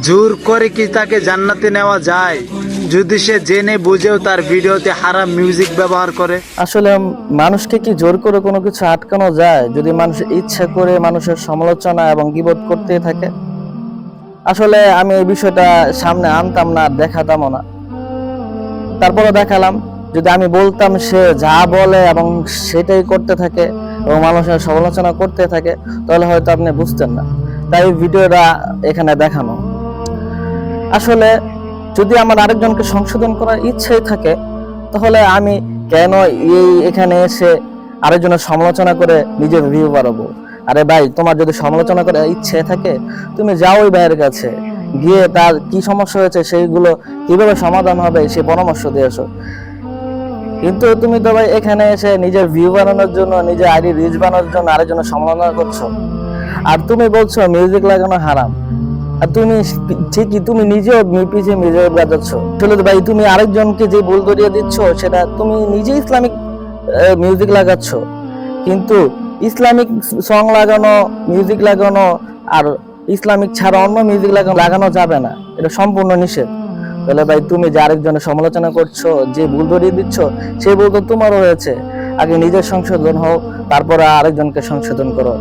জোর করে কি তাকে জান্নাতে নেওয়া যায় যদি সে জেনে বুঝেও তার ভিডিওতে হারাম মিউজিক ব্যবহার করে? আসলে মানুষকে কি জোর করে কোনো কিছু আটকানো যায় যদি মানুষ ইচ্ছা করে মানুষের সমালোচনা এবং গীবত করতেই থাকে? আসলে আমি এই বিষয়টা সামনে আনতাম না, দেখাতামও না। তারপরে দেখালাম, যদি আমি বলতাম সে যা বলে এবং সেটাই করতে থাকে এবং মানুষের সমালোচনা করতে থাকে, তাহলে হয়তো আপনি বুঝতেন না। তাই ভিডিওটা এখানে দেখানো। আসলে যদি আমার আরেকজনকে সংশোধন করার ইচ্ছাই থাকে, তাহলে আমি কেন এখানে এসে আরেকজনের সমালোচনা করে নিজের ভিউ বাড়াবো? আরে ভাই, তোমার যদি সমালোচনা করার ইচ্ছে থাকে, তুমি যাও ওই ভাইয়ের কাছে, গিয়ে তার কি সমস্যা হয়েছে সেইগুলো কিভাবে সমাধান হবে সে পরামর্শ দিয়ে এসো। কিন্তু তুমি তো ভাই এখানে এসে নিজের ভিউ বানানোর জন্য, নিজের আইডি রিচ বানানোর জন্য আরেকজনের সমালোচনা করছো। আর তুমি বলছো মিউজিক লাগানো হারাম, আর তুমি ঠিকই তুমি নিজেও পিছিয়ে নিজে বাজাচ্ছ। আসলে ভাই, তুমি আরেকজনকে যে ভুল ধরিয়ে দিচ্ছ, সেটা তুমি নিজে ইসলামিক মিউজিক লাগাচ্ছ। কিন্তু ইসলামিক সং লাগানো, মিউজিক লাগানো আর ইসলামিক ছাড়া অন্য মিউজিক লাগানো যাবে না, এটা সম্পূর্ণ নিষেধ। তাহলে ভাই, তুমি যে আরেকজনের সমালোচনা করছো, যে ভুল ধরিয়ে দিচ্ছ, সেই ভুল তো তোমারও হয়েছে। আগে নিজের সংশোধন হও, তারপরে আরেকজনকে সংশোধন করো।